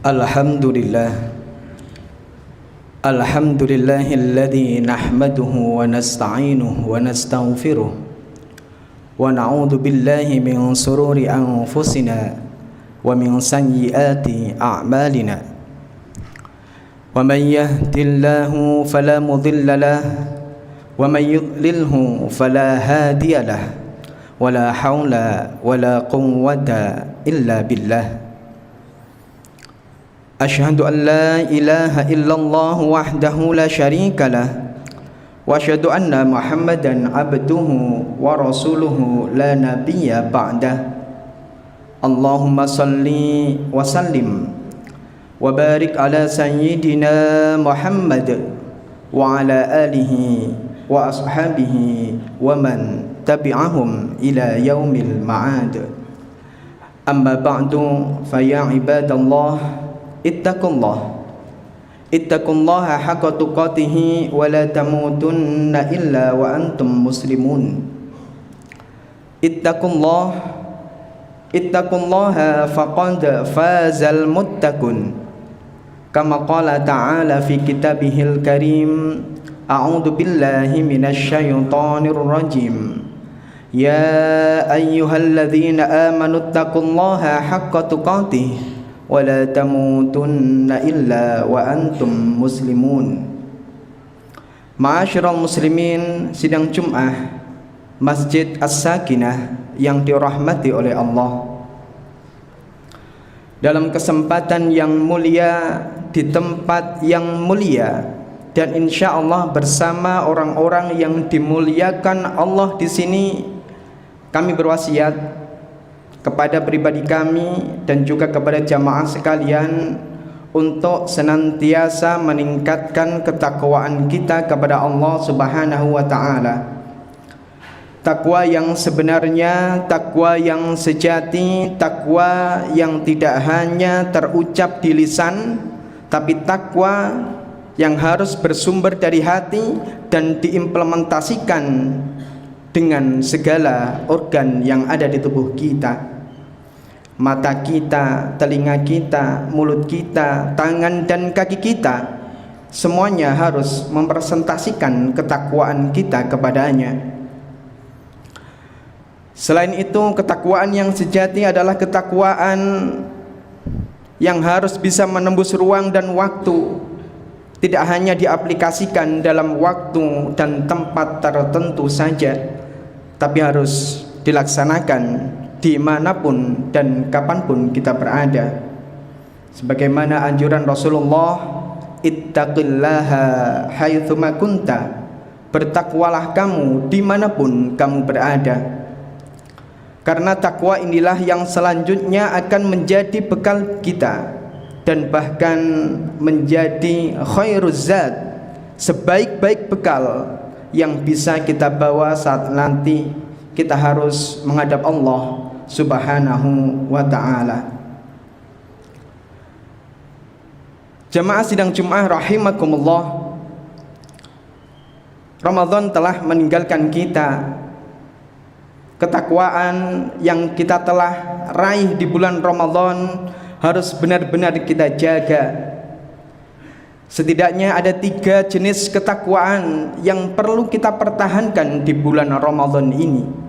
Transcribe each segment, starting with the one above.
Alhamdulillah Alhamdulillahilladzi nahmaduhu wa nasta'inuhu wa nastaghfiruh wa na'udzu billahi min sururi anfusina wa min sayyiati a'malina wa man yahdihillahu fala mudilla lahu wa man yudlilhu fala hadiya lahu wa la haula wa la quwwata illa billah. Asyhadu an la ilaha illallah wahdahu la syarika lah wa asyhadu anna Muhammadan abduhu wa rasuluhu la nabiyya ba'dah. Allahumma salli wa sallim wa barik ala sayyidina Muhammad wa ala alihi wa ashabihi wa man tabi'ahum ila yaumil ma'ad. Amma ba'du fa ya ibadallah Ittaqullaha haqqa tuqatih wa la tamutunna illa wa antum muslimun. Ittaqullaha faqad fazal muttaqun. Kama qala ta'ala fi kitabihil karim. A'udzu billahi minasy syaithanir rajim. Ya ayyuhalladzina amanu ittaqullaha haqqa tuqatih wa la tamutunna illa wa antum muslimun. Ma'asyiral muslimin, sidang Jumat Masjid As-Sakinah yang dirahmati oleh Allah. Dalam kesempatan yang mulia di tempat yang mulia dan insya Allah bersama orang-orang yang dimuliakan Allah di sini, kami berwasiat kepada pribadi kami dan juga kepada jamaah sekalian untuk senantiasa meningkatkan ketakwaan kita kepada Allah Subhanahu wa taala. Takwa yang sebenarnya, takwa yang sejati, takwa yang tidak hanya terucap di lisan, tapi takwa yang harus bersumber dari hati dan diimplementasikan dengan segala organ yang ada di tubuh kita. Mata kita, telinga kita, mulut kita, tangan dan kaki kita, semuanya harus mempresentasikan ketakwaan kita kepadanya. Selain itu, ketakwaan yang sejati adalah ketakwaan yang harus bisa menembus ruang dan waktu, tidak hanya diaplikasikan dalam waktu dan tempat tertentu saja, tapi harus dilaksanakan dimanapun dan kapanpun kita berada. Sebagaimana anjuran Rasulullah, ittaqillaha haitsuma kunta, bertakwalah kamu dimanapun kamu berada. Karena takwa inilah yang selanjutnya akan menjadi bekal kita dan bahkan menjadi khairuz zad, sebaik-baik bekal yang bisa kita bawa saat nanti kita harus menghadap Allah Subhanahu wa ta'ala. Jamaah sidang Jumat rahimakumullah, Ramadan telah meninggalkan kita. Ketakwaan yang kita telah raih di bulan Ramadan harus benar-benar kita jaga. Setidaknya ada 3 jenis ketakwaan yang perlu kita pertahankan di bulan Ramadan ini.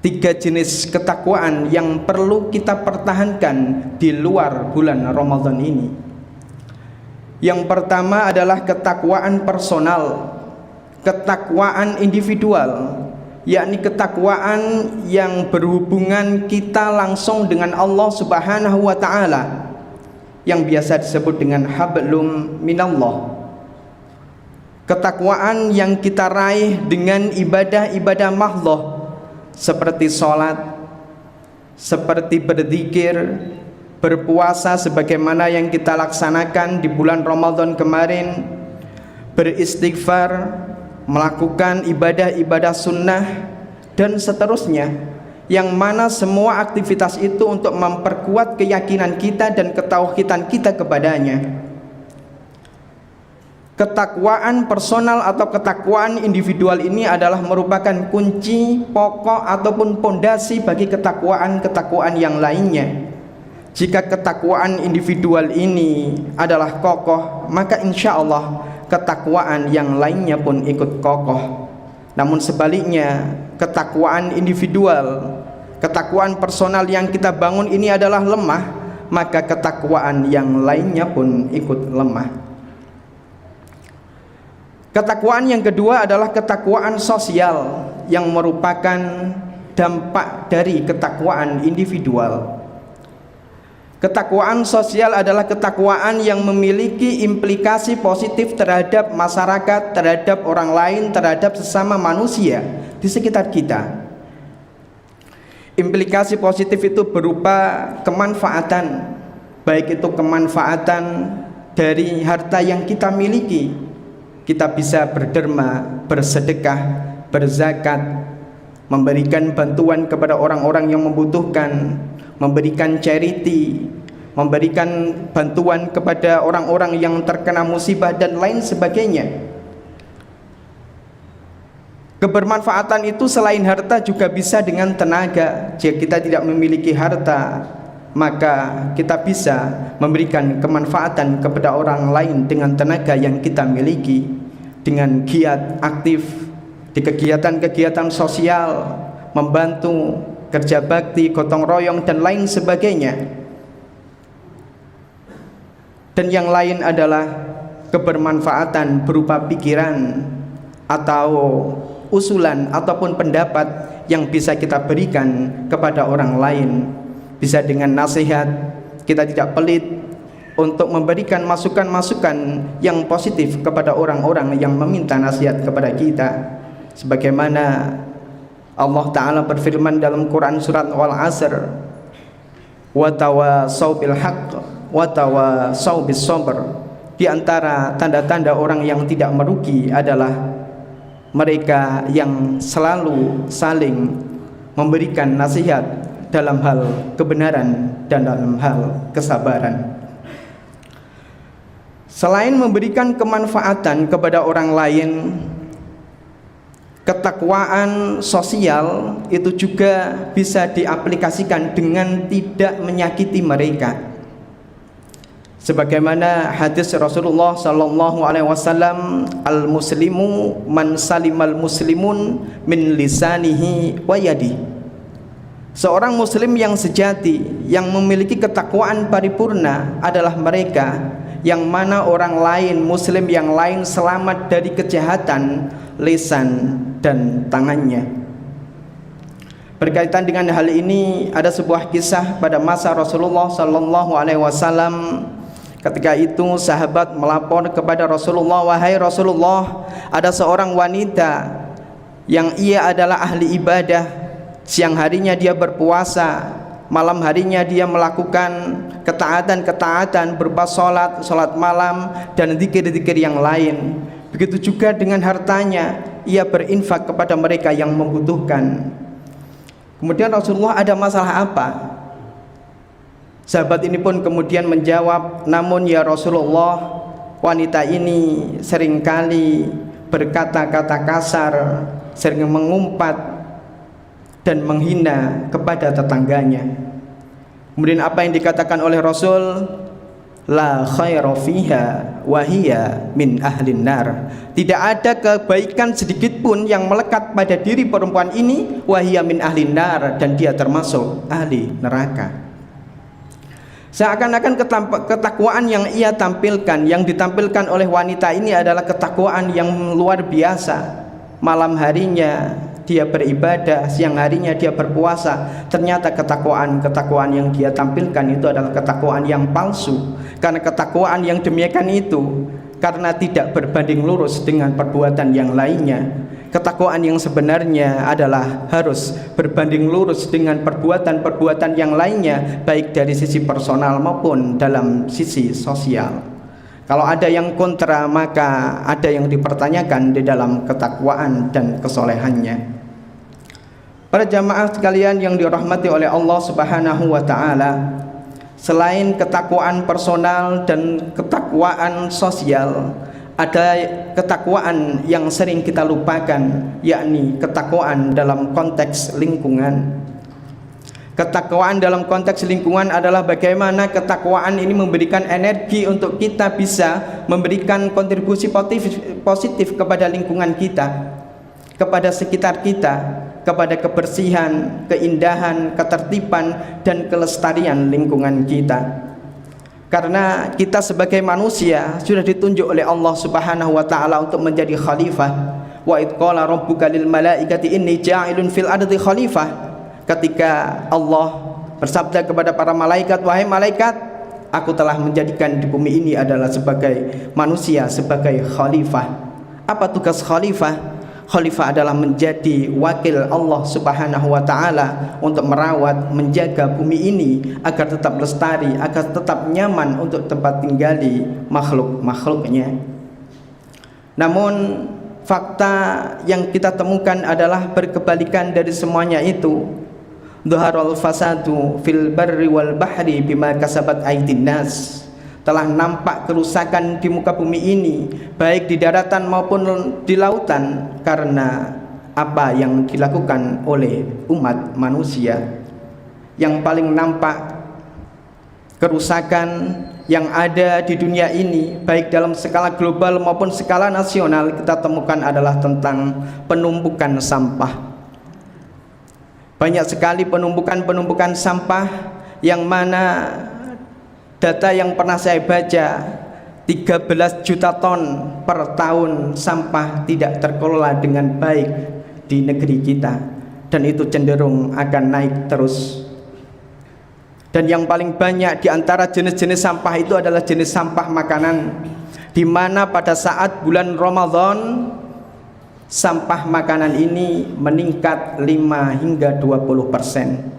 3 jenis ketakwaan yang perlu kita pertahankan di luar bulan Ramadan ini. Yang pertama adalah ketakwaan personal, ketakwaan individual, yakni ketakwaan yang berhubungan kita langsung dengan Allah Subhanahu wa ta'ala, yang biasa disebut dengan hablum minallah. Ketakwaan yang kita raih dengan ibadah-ibadah mahdhah seperti sholat, seperti berzikir, berpuasa sebagaimana yang kita laksanakan di bulan Ramadan kemarin, beristighfar, melakukan ibadah-ibadah sunnah dan seterusnya, yang mana semua aktivitas itu untuk memperkuat keyakinan kita dan ketauhidan kita kepadanya. Ketakwaan personal atau ketakwaan individual ini adalah merupakan kunci pokok ataupun pondasi bagi ketakwaan-ketakwaan yang lainnya. Jika ketakwaan individual ini adalah kokoh, maka insya Allah ketakwaan yang lainnya pun ikut kokoh. Namun sebaliknya, ketakwaan individual, ketakwaan personal yang kita bangun ini adalah lemah, maka ketakwaan yang lainnya pun ikut lemah. Ketakwaan yang kedua adalah ketakwaan sosial yang merupakan dampak dari ketakwaan individual. Ketakwaan sosial adalah ketakwaan yang memiliki implikasi positif terhadap masyarakat, terhadap orang lain, terhadap sesama manusia di sekitar kita. Implikasi positif itu berupa kemanfaatan, baik itu kemanfaatan dari harta yang kita miliki. Kita bisa berderma, bersedekah, berzakat, memberikan bantuan kepada orang-orang yang membutuhkan, memberikan charity, memberikan bantuan kepada orang-orang yang terkena musibah dan lain sebagainya. Kebermanfaatan itu selain harta juga bisa dengan tenaga. Jika kita tidak memiliki harta, maka kita bisa memberikan kemanfaatan kepada orang lain dengan tenaga yang kita miliki, dengan giat aktif di kegiatan-kegiatan sosial, membantu, kerja bakti, gotong royong dan lain sebagainya. Dan yang lain adalah kebermanfaatan berupa pikiran atau usulan ataupun pendapat yang bisa kita berikan kepada orang lain. Bisa dengan nasihat, kita tidak pelit untuk memberikan masukan-masukan yang positif kepada orang-orang yang meminta nasihat kepada kita. Sebagaimana Allah Ta'ala berfirman dalam Quran surat Wal-Asr, wa tawasaw bil haqq wa tawasaw bis sabr. Di antara tanda-tanda orang yang tidak merugi adalah mereka yang selalu saling memberikan nasihat dalam hal kebenaran dan dalam hal kesabaran. Selain memberikan kemanfaatan kepada orang lain, ketakwaan sosial itu juga bisa diaplikasikan dengan tidak menyakiti mereka. Sebagaimana hadis Rasulullah sallallahu alaihi wasallam, al-muslimu man salimal muslimun min lisanihi wa yadihi. Seorang muslim yang sejati, yang memiliki ketakwaan paripurna adalah mereka yang mana orang lain, muslim yang lain selamat dari kejahatan lisan dan tangannya. Berkaitan dengan hal ini, ada sebuah kisah pada masa Rasulullah sallallahu alaihi wasallam. Ketika itu sahabat melapor kepada Rasulullah, "Wahai Rasulullah, ada seorang wanita yang ia adalah ahli ibadah. Siang harinya dia berpuasa, malam harinya dia melakukan ketaatan-ketaatan berupa sholat malam dan zikir-zikir yang lain. Begitu juga dengan hartanya, ia berinfak kepada mereka yang membutuhkan." Kemudian Rasulullah, ada masalah apa? Sahabat ini pun kemudian menjawab, "Namun ya Rasulullah, wanita ini seringkali berkata-kata kasar, sering mengumpat dan menghina kepada tetangganya." Kemudian apa yang dikatakan oleh Rasul? La khaira fiha wa hiya min ahlin nar. Tidak ada kebaikan sedikit pun yang melekat pada diri perempuan ini, wa hiya min ahlin nar, dan dia termasuk ahli neraka. Seakan-akan ketakwaan yang ia tampilkan, yang ditampilkan oleh wanita ini adalah ketakwaan yang luar biasa. Malam harinya dia beribadah, siang harinya dia berpuasa. Ternyata ketakwaan yang dia tampilkan itu adalah ketakwaan yang palsu. Karena ketakwaan yang demikian itu karena tidak berbanding lurus dengan perbuatan yang lainnya. Ketakwaan yang sebenarnya adalah harus berbanding lurus dengan perbuatan-perbuatan yang lainnya, baik dari sisi personal maupun dalam sisi sosial. Kalau ada yang kontra, maka ada yang dipertanyakan di dalam ketakwaan dan kesolehannya. Para jamaah sekalian yang dirahmati oleh Allah Subhanahu wa taala, selain ketakwaan personal dan ketakwaan sosial, ada ketakwaan yang sering kita lupakan, yakni ketakwaan dalam konteks lingkungan. Ketakwaan dalam konteks lingkungan adalah bagaimana ketakwaan ini memberikan energi untuk kita bisa memberikan kontribusi positif kepada lingkungan kita, kepada sekitar kita, kepada kebersihan, keindahan, ketertiban, dan kelestarian lingkungan kita. Karena kita sebagai manusia sudah ditunjuk oleh Allah Subhanahu wa taala untuk menjadi khalifah. Wa id qala rabbuka lil malaikati inni ja'ilun fil ardi khalifah. Ketika Allah bersabda kepada para malaikat, wahai malaikat, aku telah menjadikan di bumi ini adalah sebagai manusia, sebagai khalifah. Apa tugas khalifah? Khalifah adalah menjadi wakil Allah Subhanahu wa taala untuk merawat, menjaga bumi ini agar tetap lestari, agar tetap nyaman untuk tempat tinggali makhluk-makhluknya. Namun fakta yang kita temukan adalah berkebalikan dari semuanya itu. Dhaharul fasadu fil barri wal bahri bima kasabat aydin nas. Telah nampak kerusakan di muka bumi ini, baik di daratan maupun di lautan, karena apa yang dilakukan oleh umat manusia. Yang paling nampak kerusakan yang ada di dunia ini, baik dalam skala global maupun skala nasional, kita temukan adalah tentang penumpukan sampah. Banyak sekali penumpukan sampah, yang mana data yang pernah saya baca 13 juta ton per tahun sampah tidak terkelola dengan baik di negeri kita, dan itu cenderung akan naik terus. Dan yang paling banyak di antara jenis-jenis sampah itu adalah jenis sampah makanan, di mana pada saat bulan Ramadan sampah makanan ini meningkat 5 hingga 20%.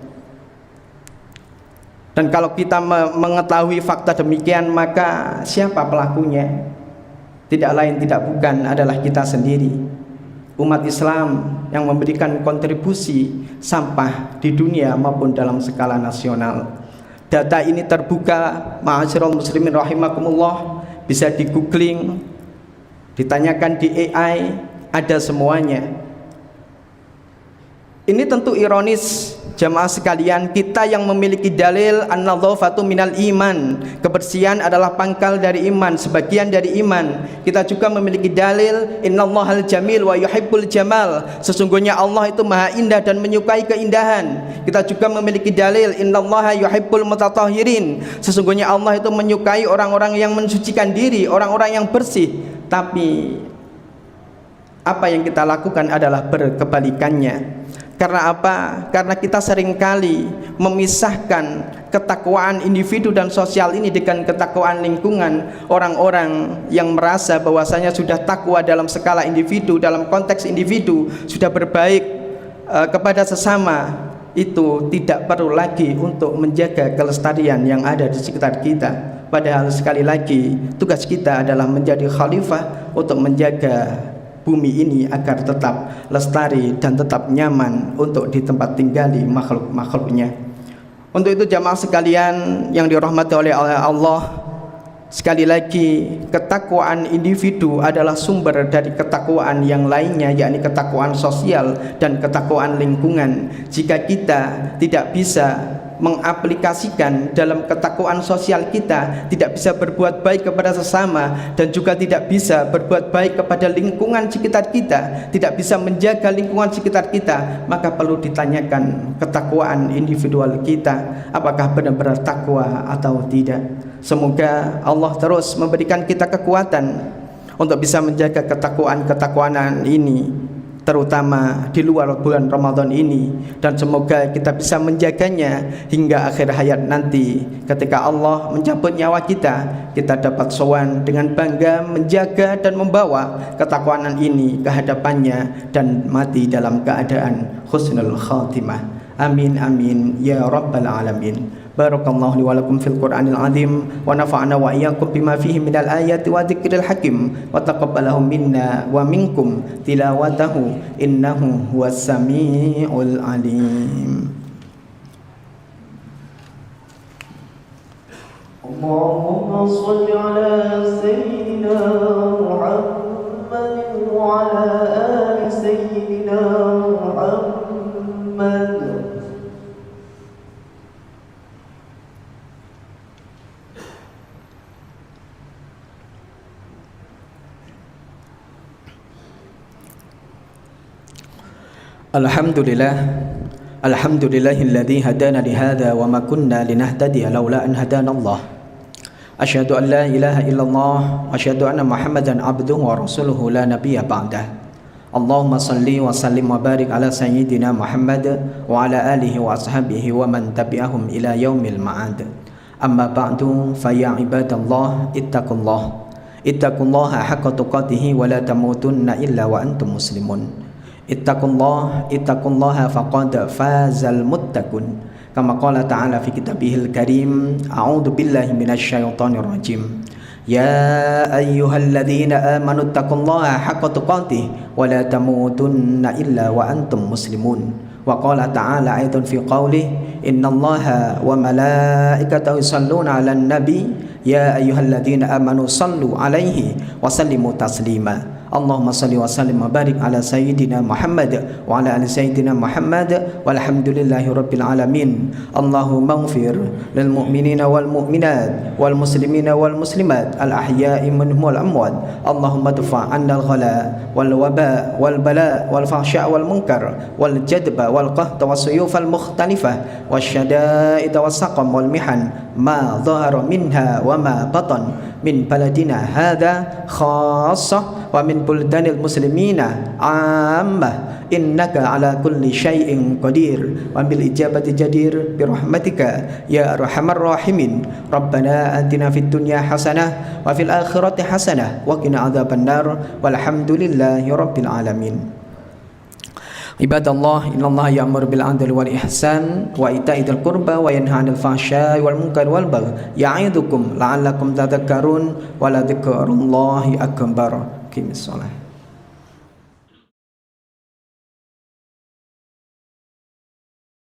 Dan kalau kita mengetahui fakta demikian, maka siapa pelakunya? Tidak lain tidak bukan adalah kita sendiri, umat Islam yang memberikan kontribusi sampah di dunia maupun dalam skala nasional. Data ini terbuka, ma'asyiral muslimin rahimakumullah, bisa di googling, ditanyakan di AI, ada semuanya. Ini tentu ironis, jamaah sekalian, kita yang memiliki dalil an-nadhafatu minal iman, kebersihan adalah pangkal dari iman, sebagian dari iman. Kita juga memiliki dalil innallahal jamil wa yuhibbul jamal, sesungguhnya Allah itu maha indah dan menyukai keindahan. Kita juga memiliki dalil innallaha yuhibbul mutatahhirin, sesungguhnya Allah itu menyukai orang-orang yang mensucikan diri, orang-orang yang bersih. Tapi apa yang kita lakukan adalah berkebalikannya. Karena apa? Karena kita seringkali memisahkan ketakwaan individu dan sosial ini dengan ketakwaan lingkungan. Orang-orang yang merasa bahwasanya sudah takwa dalam skala individu, dalam konteks individu, sudah berbaik kepada sesama, itu tidak perlu lagi untuk menjaga kelestarian yang ada di sekitar kita. Padahal sekali lagi tugas kita adalah menjadi khalifah untuk menjaga bumi ini agar tetap lestari dan tetap nyaman untuk di tempat tinggali makhluk-makhluknya. Untuk itu jamaah sekalian yang dirahmati oleh Allah, sekali lagi ketakwaan individu adalah sumber dari ketakwaan yang lainnya, yakni ketakwaan sosial dan ketakwaan lingkungan. Jika kita tidak bisa mengaplikasikan dalam ketakwaan sosial kita, tidak bisa berbuat baik kepada sesama, dan juga tidak bisa berbuat baik kepada lingkungan sekitar kita, tidak bisa menjaga lingkungan sekitar kita, maka perlu ditanyakan ketakwaan individual kita, apakah benar-benar takwa atau tidak. Semoga Allah terus memberikan kita kekuatan untuk bisa menjaga ketakwaan ini, terutama di luar bulan Ramadan ini, dan semoga kita bisa menjaganya hingga akhir hayat nanti. Ketika Allah mencabut nyawa kita, kita dapat sowan dengan bangga menjaga dan membawa ketakwaan ini ke hadapannya dan mati dalam keadaan husnul khatimah. Amin amin ya rabbal alamin. Barakallahu li wa lakum fil Qur'anil azim wa nafa'ana wa iyyakum bima fihi minal ayati wa dzikril hakim wa taqabbalahu minna wa minkum tilawatahu innahu huwas samiul alim. Allahumma shalli ala sayyidina Muhammadin wa ala ali sayyidina Muhammad Alhamdulillah, alhamdulillahilladzi hadana lihadza wa ma kunna linahtadiya laula an hadanallah. Asyhadu an la ilaha illallah wa asyhadu anna Muhammadan abduhu wa rasuluhu la nabiyya ba'dah. Allahumma salli wa sallim wa barik ala sayyidina Muhammad wa ala alihi wa ashabihi wa man tabi'ahum ila yaumil ma'ad. Amma ba'du, fa ya ibadallah ittaqullaha haqqa tuqatih wa la tamutunna illa wa antum muslimun. Ittaqullaha faqad fazal muttaqun. Kama qala ta'ala fi kitabihil karim, a'udzu billahi minasy syaithanir rajim. Ya ayyuhalladzina amanu ittaqullaha haqqa tuqatih wa la tamutunna illa wa antum muslimun. Wa qala ta'ala aidan fi qawlihi, innallaha wa malaikatahu yusholluna 'alan nabi ya ayyuhalladzina amanu shallu 'alaihi wa sallimu taslima. Allahumma salli wa sallim wa barik ala sayyidina Muhammad wa ala ali sayyidina Muhammad walhamdulillahi rabbil alamin. Allahumma ighfir lil mu'minina wal mu'minat wal muslimina wal muslimat al ahya'i minhum wal amwat. Allahumma dfa' 'anna al ghala wal waba wal bala wal fahsya wal munkar wal jadba wal qahta was suyuf al mukhtalifah wasyada'id was saqam wal mihan ma dhahara minha wa ma batan min baladina hadha khassah wa min buldanil muslimina ammah innaka ala kulli syai'in qadir wa bil ijabati jadir bi rahmatika ya arhamar rahimin. Rabbana atina fid dunya hasanah wa fil akhirati hasanah wa qina adzabannar walhamdulillahi rabbil alamin. Ibadallah, innallaha ya'muru bil 'adli wal ihsan wa ita'idzil qurba wa yanha 'anil fahsya'i wal munkari wal baghi ya'idukum la'allakum tadhakkarun wa la dzikrullahi akbar. Qimis shalah.